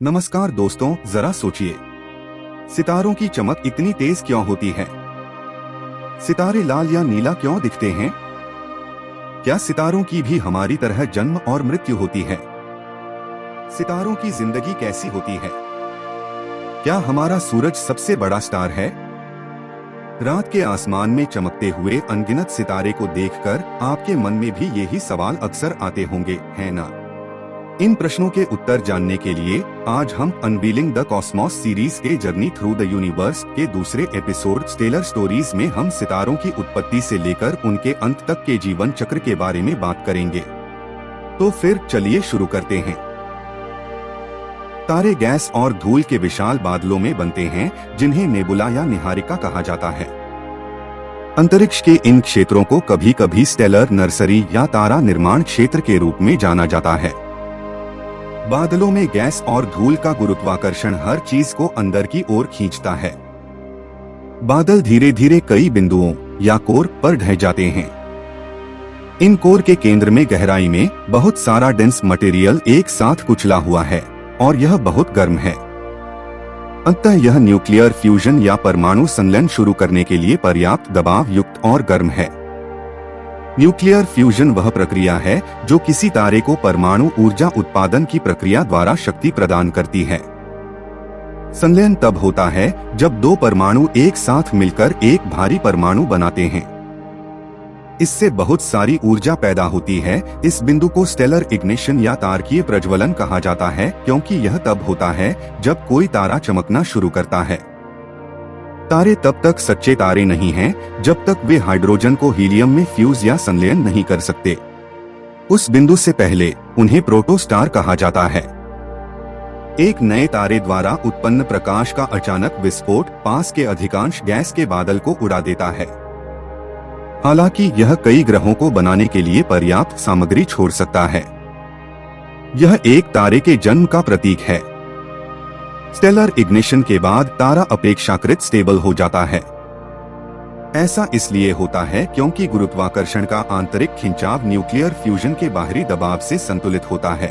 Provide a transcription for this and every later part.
नमस्कार दोस्तों, जरा सोचिए, सितारों की चमक इतनी तेज क्यों होती है? सितारे लाल या नीला क्यों दिखते हैं? क्या सितारों की भी हमारी तरह जन्म और मृत्यु होती है? सितारों की जिंदगी कैसी होती है? क्या हमारा सूरज सबसे बड़ा स्टार है? रात के आसमान में चमकते हुए अनगिनत सितारे को देखकर आपके मन में भी यही सवाल अक्सर आते होंगे, है ना? इन प्रश्नों के उत्तर जानने के लिए आज हम अनवीलिंग द कॉस्मोस सीरीज के जर्नी थ्रू द यूनिवर्स के दूसरे एपिसोड स्टेलर स्टोरीज में हम सितारों की उत्पत्ति से लेकर उनके अंत तक के जीवन चक्र के बारे में बात करेंगे। तो फिर चलिए शुरू करते हैं। तारे गैस और धूल के विशाल बादलों में बनते हैं, जिन्हें नेबुला या निहारिका कहा जाता है। अंतरिक्ष के इन क्षेत्रों को कभी कभी स्टेलर नर्सरी या तारा निर्माण क्षेत्र के रूप में जाना जाता है। बादलों में गैस और धूल का गुरुत्वाकर्षण हर चीज को अंदर की ओर खींचता है। बादल धीरे धीरे कई बिंदुओं या कोर पर ढह जाते हैं। इन कोर के केंद्र में गहराई में बहुत सारा डेंस मटेरियल एक साथ कुचला हुआ है और यह बहुत गर्म है। अंततः यह न्यूक्लियर फ्यूजन या परमाणु संलयन शुरू करने के लिए पर्याप्त दबाव युक्त और गर्म है। न्यूक्लियर फ्यूजन वह प्रक्रिया है जो किसी तारे को परमाणु ऊर्जा उत्पादन की प्रक्रिया द्वारा शक्ति प्रदान करती है। संलयन तब होता है जब दो परमाणु एक साथ मिलकर एक भारी परमाणु बनाते हैं। इससे बहुत सारी ऊर्जा पैदा होती है। इस बिंदु को स्टेलर इग्निशन या तारकीय प्रज्वलन कहा जाता है, क्योंकि यह तब होता है जब कोई तारा चमकना शुरू करता है। तारे तब तक सच्चे तारे नहीं हैं जब तक वे हाइड्रोजन को हीलियम में फ्यूज या संलयन नहीं कर सकते। उस बिंदु से पहले उन्हें प्रोटोस्टार कहा जाता है। एक नए तारे द्वारा उत्पन्न प्रकाश का अचानक विस्फोट पास के अधिकांश गैस के बादल को उड़ा देता है। हालांकि यह कई ग्रहों को बनाने के लिए पर्याप्त सामग्री छोड़ सकता है। यह एक तारे के जन्म का प्रतीक है। स्टेलर इग्निशन के बाद तारा अपेक्षाकृत स्टेबल हो जाता है। ऐसा इसलिए होता है क्योंकि गुरुत्वाकर्षण का आंतरिक खिंचाव न्यूक्लियर फ्यूजन के बाहरी दबाव से संतुलित होता है।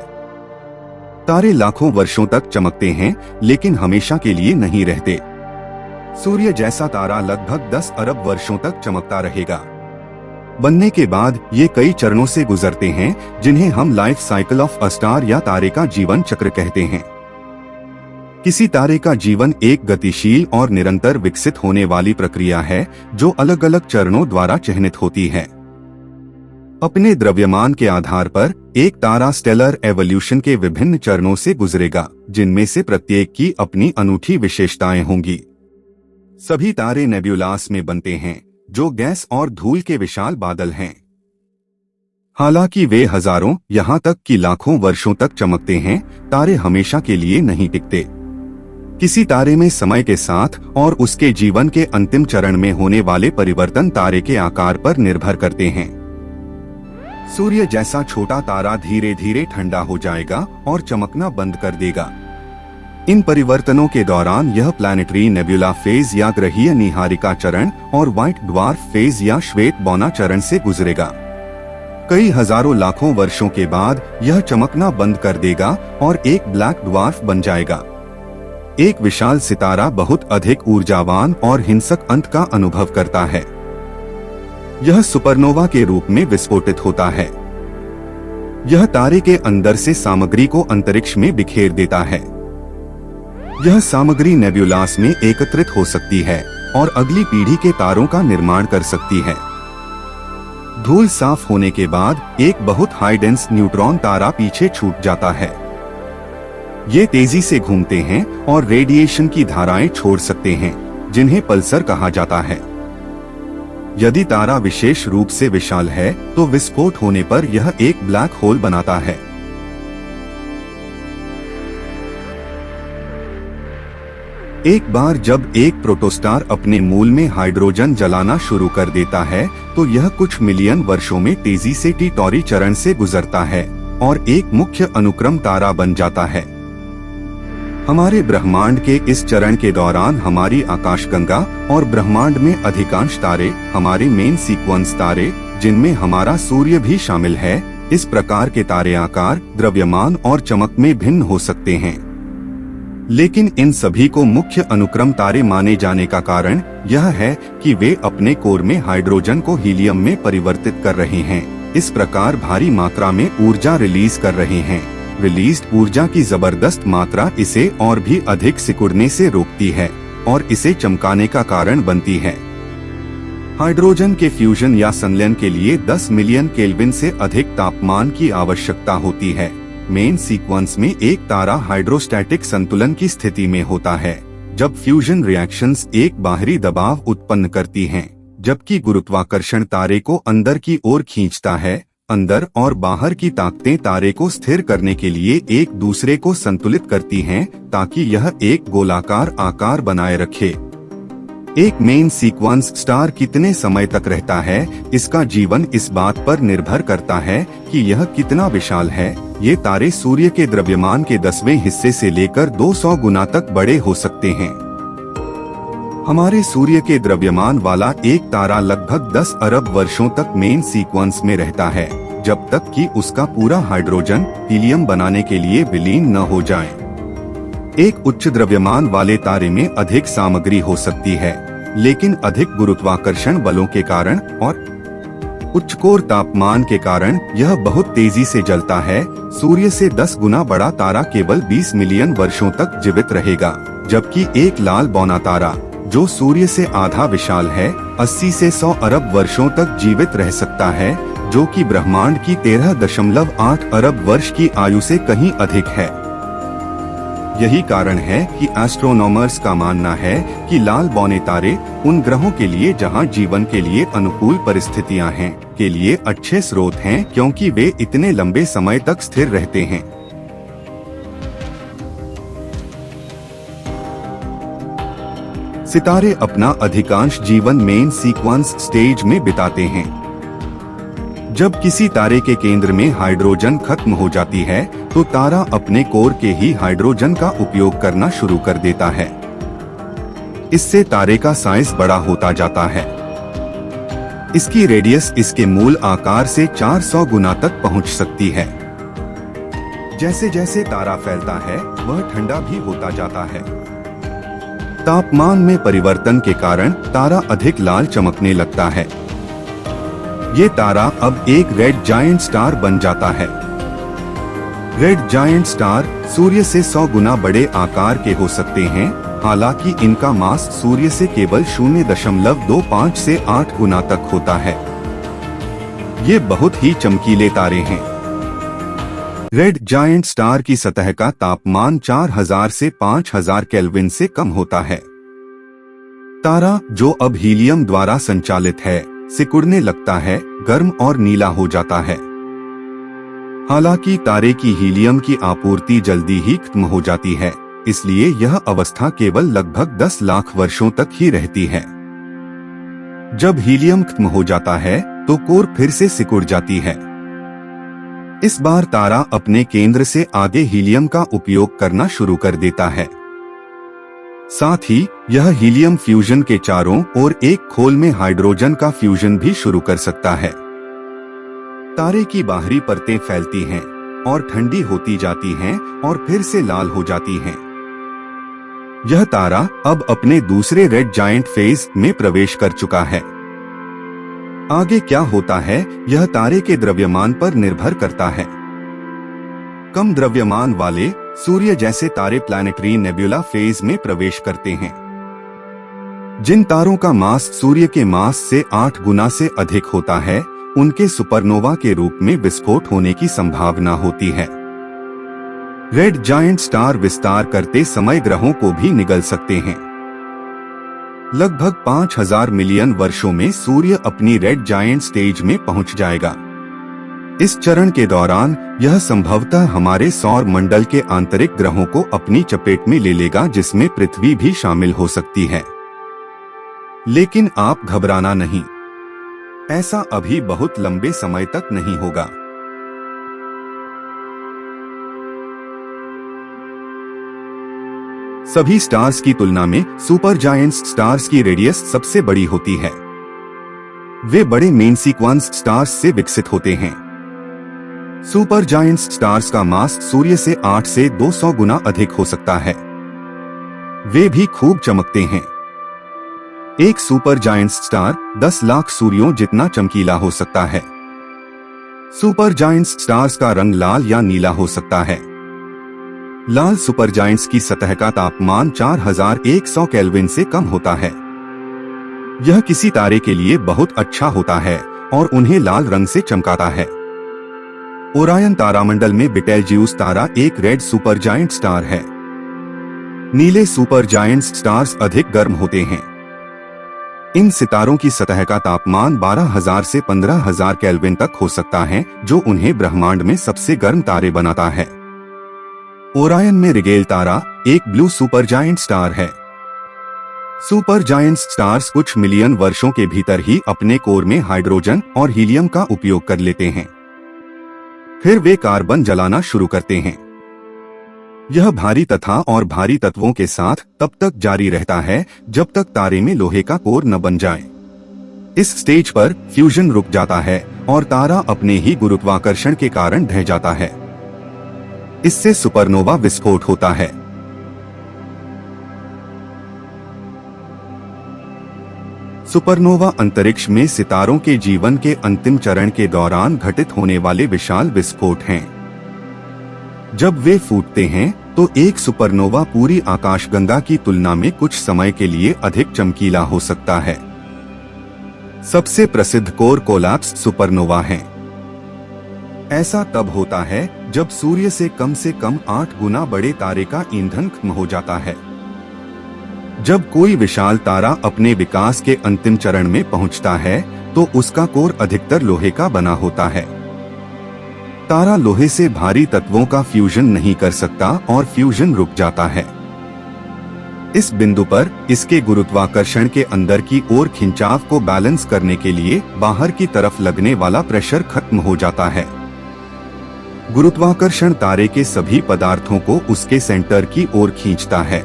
तारे लाखों वर्षों तक चमकते हैं, लेकिन हमेशा के लिए नहीं रहते। सूर्य जैसा तारा लगभग 10 अरब वर्षों तक चमकता रहेगा। बनने के बाद ये कई चरणों से गुजरते हैं, जिन्हें हम life cycle of a star या तारे का जीवन चक्र कहते हैं। किसी तारे का जीवन एक गतिशील और निरंतर विकसित होने वाली प्रक्रिया है, जो अलग अलग चरणों द्वारा चिह्नित होती है। अपने द्रव्यमान के आधार पर एक तारा स्टेलर एवोल्यूशन के विभिन्न चरणों से गुजरेगा, जिनमें से प्रत्येक की अपनी अनूठी विशेषताएं होंगी। सभी तारे नेब्यूलास में बनते हैं, जो गैस और धूल के विशाल बादल हैं। हालांकि वे हजारों, यहाँ तक कि लाखों वर्षों तक चमकते हैं, तारे हमेशा के लिए नहीं टिकते। किसी तारे में समय के साथ और उसके जीवन के अंतिम चरण में होने वाले परिवर्तन तारे के आकार पर निर्भर करते हैं। सूर्य जैसा छोटा तारा धीरे धीरे ठंडा हो जाएगा और चमकना बंद कर देगा। इन परिवर्तनों के दौरान यह प्लैनेटरी नेबुला फेज या ग्रहीय निहारिका चरण और व्हाइट ड्वार्फ फेज या श्वेत बौना चरण से गुजरेगा। कई हजारों लाखों वर्षों के बाद यह चमकना बंद कर देगा और एक ब्लैक ड्वार्फ बन जाएगा। एक विशाल सितारा बहुत अधिक ऊर्जावान और हिंसक अंत का अनुभव करता है। यह सुपरनोवा के रूप में विस्फोटित होता है। यह तारे के अंदर से सामग्री को अंतरिक्ष में बिखेर देता है। यह सामग्री नेब्यूलास में एकत्रित हो सकती है और अगली पीढ़ी के तारों का निर्माण कर सकती है। धूल साफ होने के बाद एक बहुत हाई डेंस न्यूट्रॉन तारा पीछे छूट जाता है। ये तेजी से घूमते हैं और रेडिएशन की धाराएं छोड़ सकते हैं, जिन्हें पल्सर कहा जाता है। यदि तारा विशेष रूप से विशाल है, तो विस्फोट होने पर यह एक ब्लैक होल बनाता है। एक बार जब एक प्रोटोस्टार अपने मूल में हाइड्रोजन जलाना शुरू कर देता है, तो यह कुछ मिलियन वर्षों में तेजी से टी टॉरी चरण से गुजरता है और एक मुख्य अनुक्रम तारा बन जाता है। हमारे ब्रह्मांड के इस चरण के दौरान हमारी आकाशगंगा और ब्रह्मांड में अधिकांश तारे, हमारे मेन सीक्वेंस तारे, जिनमें हमारा सूर्य भी शामिल है, इस प्रकार के तारे आकार, द्रव्यमान और चमक में भिन्न हो सकते हैं। लेकिन इन सभी को मुख्य अनुक्रम तारे माने जाने का कारण यह है कि वे अपने कोर में हाइड्रोजन को हीलियम में परिवर्तित कर रहे हैं। इस प्रकार भारी मात्रा में ऊर्जा रिलीज कर रहे हैं। रिलीज्ड ऊर्जा की जबरदस्त मात्रा इसे और भी अधिक सिकुड़ने से रोकती है और इसे चमकाने का कारण बनती है। हाइड्रोजन के फ्यूजन या संलयन के लिए 10 मिलियन केल्विन से अधिक तापमान की आवश्यकता होती है। मेन सीक्वेंस में एक तारा हाइड्रोस्टैटिक संतुलन की स्थिति में होता है जब फ्यूजन रिएक्शंस एक बाहरी दबाव उत्पन्न करती हैं, जबकि गुरुत्वाकर्षण तारे को अंदर की ओर खींचता है। अंदर और बाहर की ताकतें तारे को स्थिर करने के लिए एक दूसरे को संतुलित करती हैं ताकि यह एक गोलाकार आकार बनाए रखे। एक मेन सीक्वेंस स्टार कितने समय तक रहता है, इसका जीवन इस बात पर निर्भर करता है कि यह कितना विशाल है। ये तारे सूर्य के द्रव्यमान के 10वें हिस्से से लेकर 200 गुना तक बड़े हो सकते हैं। हमारे सूर्य के द्रव्यमान वाला एक तारा लगभग 10 अरब वर्षों तक मेन सीक्वेंस में रहता है, जब तक कि उसका पूरा हाइड्रोजन हीलियम बनाने के लिए विलीन न हो जाए। एक उच्च द्रव्यमान वाले तारे में अधिक सामग्री हो सकती है, लेकिन अधिक गुरुत्वाकर्षण बलों के कारण और उच्च कोर तापमान के कारण यह बहुत तेजी से जलता है। सूर्य से 10 गुना बड़ा तारा केवल 20 मिलियन वर्षों तक जीवित रहेगा, जबकि एक लाल बौना तारा जो सूर्य से आधा विशाल है 80 से 100 अरब वर्षों तक जीवित रह सकता है, जो कि ब्रह्मांड की 13.8 अरब वर्ष की आयु से कहीं अधिक है। यही कारण है कि एस्ट्रोनॉमर्स का मानना है कि लाल बौने तारे उन ग्रहों के लिए जहां जीवन के लिए अनुकूल परिस्थितियां हैं के लिए अच्छे स्रोत हैं, क्योंकि वे इतने लंबे समय तक स्थिर रहते हैं। सितारे अपना अधिकांश जीवन मेन सीक्वेंस स्टेज में बिताते हैं। जब किसी तारे के केंद्र में हाइड्रोजन खत्म हो जाती है तो तारा अपने कोर के ही हाइड्रोजन का उपयोग करना शुरू कर देता है। इससे तारे का साइज बड़ा होता जाता है। इसकी रेडियस इसके मूल आकार से 400 गुना तक पहुंच सकती है। जैसे जैसे तारा फैलता है वह ठंडा भी होता जाता है। तापमान में परिवर्तन के कारण तारा अधिक लाल चमकने लगता है। ये तारा अब एक रेड जायंट स्टार बन जाता है। रेड जायंट स्टार सूर्य से 100 गुना बड़े आकार के हो सकते हैं, हालांकि इनका मास सूर्य से केवल 0.25 से 8 गुना तक होता है। ये बहुत ही चमकीले तारे हैं। रेड जायंट स्टार की सतह का तापमान 4000 से 5000 केल्विन से कम होता है। तारा जो अब हीलियम द्वारा संचालित है सिकुड़ने लगता है, गर्म और नीला हो जाता है। हालांकि तारे की हीलियम की आपूर्ति जल्दी ही खत्म हो जाती है, इसलिए यह अवस्था केवल लगभग 10 लाख वर्षों तक ही रहती है। जब हीलियम खत्म हो जाता है तो कोर फिर से सिकुड़ जाती है। इस बार तारा अपने केंद्र से आगे हीलियम का उपयोग करना शुरू कर देता है। साथ ही यह हीलियम फ्यूजन के चारों ओर एक खोल में हाइड्रोजन का फ्यूजन भी शुरू कर सकता है। तारे की बाहरी परतें फैलती हैं और ठंडी होती जाती हैं और फिर से लाल हो जाती हैं। यह तारा अब अपने दूसरे रेड जायंट फेज में प्रवेश कर चुका है। आगे क्या होता है यह तारे के द्रव्यमान पर निर्भर करता है। कम द्रव्यमान वाले सूर्य जैसे तारे प्लैनेटरी नेबुला फेज में प्रवेश करते हैं। जिन तारों का मास सूर्य के मास से 8 गुना से अधिक होता है उनके सुपरनोवा के रूप में विस्फोट होने की संभावना होती है। रेड जायंट स्टार विस्तार करते समय ग्रहों को भी निगल सकते हैं। लगभग 5000 मिलियन वर्षों में सूर्य अपनी रेड जायंट स्टेज में पहुंच जाएगा। इस चरण के दौरान यह संभवतः हमारे सौर मंडल के आंतरिक ग्रहों को अपनी चपेट में ले लेगा, जिसमें पृथ्वी भी शामिल हो सकती है। लेकिन आप घबराना नहीं, ऐसा अभी बहुत लंबे समय तक नहीं होगा। सभी स्टार्स की तुलना में सुपर जायंट्स स्टार्स की रेडियस सबसे बड़ी होती है। वे बड़े मेन सीक्वेंस स्टार्स से विकसित होते हैं। सुपर जायंट्स स्टार्स का मास सूर्य से 8 से 200 गुना अधिक हो सकता है। वे भी खूब चमकते हैं। एक सुपर जायंट स्टार 10 लाख सूर्यों जितना चमकीला हो सकता है। सुपर जायंट्स स्टार्स का रंग लाल या नीला हो सकता है। लाल सुपर जायंट्स की सतह का तापमान 4100 केल्विन से कम होता है। यह किसी तारे के लिए बहुत अच्छा होता है और उन्हें लाल रंग से चमकाता है। ओरायन तारामंडल में बीटेलजिउस तारा एक रेड सुपर जायंट स्टार है। नीले सुपर जायंट स्टार्स अधिक गर्म होते हैं। इन सितारों की सतह का तापमान 12,000 से 15,000 केल्विन तक हो सकता है, जो उन्हें ब्रह्मांड में सबसे गर्म तारे बनाता है। ओरायन में रिगेल तारा एक ब्लू सुपर जायंट स्टार है। सुपर जायंट स्टार्स कुछ मिलियन वर्षों के भीतर ही अपने कोर में हाइड्रोजन और हीलियम का उपयोग कर लेते हैं। फिर वे कार्बन जलाना शुरू करते हैं। यह भारी तथा और भारी तत्वों के साथ तब तक जारी रहता है जब तक तारे में लोहे का कोर न बन जाए। इस स्टेज पर फ्यूजन रुक जाता है और तारा अपने ही गुरुत्वाकर्षण के कारण ढह जाता है। इससे सुपरनोवा विस्फोट होता है। सुपरनोवा अंतरिक्ष में सितारों के जीवन के अंतिम चरण के दौरान घटित होने वाले विशाल विस्फोट हैं। जब वे फूटते हैं तो एक सुपरनोवा पूरी आकाशगंगा की तुलना में कुछ समय के लिए अधिक चमकीला हो सकता है। सबसे प्रसिद्ध कोर कोलैप्स सुपरनोवा है। ऐसा तब होता है जब सूर्य से कम 8 गुना बड़े तारे का ईंधन खत्म हो जाता है। जब कोई विशाल तारा अपने विकास के अंतिम चरण में पहुंचता है तो उसका कोर अधिकतर लोहे का बना होता है। तारा लोहे से भारी तत्वों का फ्यूजन नहीं कर सकता और फ्यूजन रुक जाता है। इस बिंदु पर इसके गुरुत्वाकर्षण के अंदर की ओर खिंचाव को बैलेंस करने के लिए बाहर की तरफ लगने वाला प्रेशर खत्म हो जाता है। गुरुत्वाकर्षण तारे के सभी पदार्थों को उसके सेंटर की ओर खींचता है।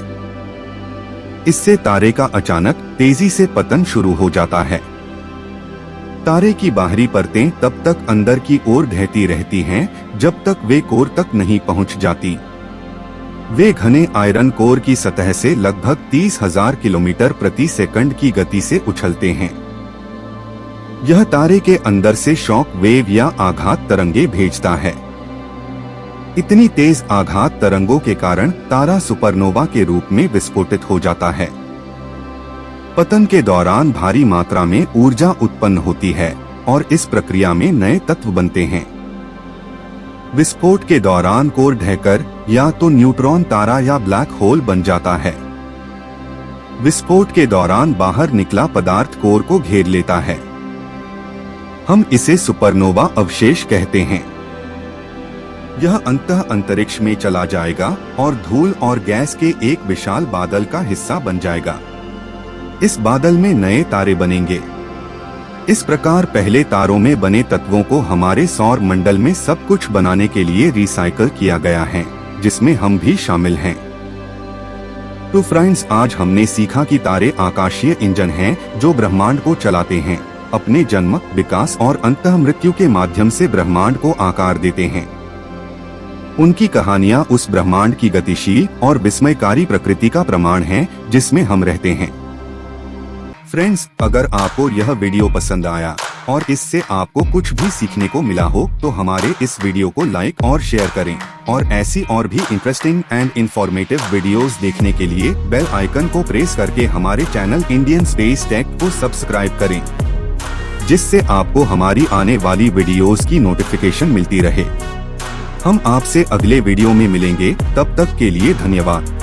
इससे तारे का अचानक तेजी से पतन शुरू हो जाता है। तारे की बाहरी परतें तब तक अंदर की ओर ढहती रहती हैं जब तक वे कोर तक नहीं पहुंच जाती। वे घने आयरन कोर की सतह से लगभग 30,000 किलोमीटर प्रति सेकंड की गति से उछलते हैं। यह तारे के अंदर से शॉक वेव या आघात तरंगे भेजता है। इतनी तेज आघात तरंगों के कारण तारा सुपरनोवा के रूप में विस्फोटित हो जाता है। पतन के दौरान भारी मात्रा में ऊर्जा उत्पन्न होती है और इस प्रक्रिया में नए तत्व बनते हैं। विस्फोट के दौरान कोर ढहकर या तो न्यूट्रॉन तारा या ब्लैक होल बन जाता है। विस्फोट के दौरान बाहर निकला पदार्थ कोर को घेर लेता है। हम इसे सुपरनोवा अवशेष कहते हैं। यह अंतः अंतरिक्ष में चला जाएगा और धूल और गैस के एक विशाल बादल का हिस्सा बन जाएगा। इस बादल में नए तारे बनेंगे। इस प्रकार पहले तारों में बने तत्वों को हमारे सौर मंडल में सब कुछ बनाने के लिए रिसाइकल किया गया है, जिसमें हम भी शामिल हैं। तो फ्रेंड्स, आज हमने सीखा कि तारे आकाशीय इंजन हैं जो ब्रह्मांड को चलाते हैं, अपने जन्म, विकास और अंतः मृत्यु के माध्यम से ब्रह्मांड को आकार देते हैं। उनकी कहानियां उस ब्रह्मांड की गतिशील और विस्मयकारी प्रकृति का प्रमाण है जिसमें हम रहते हैं। फ्रेंड्स, अगर आपको यह वीडियो पसंद आया और इससे आपको कुछ भी सीखने को मिला हो तो हमारे इस वीडियो को लाइक और शेयर करें और ऐसी और भी इंटरेस्टिंग एंड इंफॉर्मेटिव वीडियोस देखने के लिए बेल आइकन को प्रेस करके हमारे चैनल इंडियन स्पेस टेक को सब्सक्राइब करें, जिससे आपको हमारी आने वाली वीडियोस की नोटिफिकेशन मिलती रहे। हम आपसे अगले वीडियो में मिलेंगे, तब तक के लिए धन्यवाद।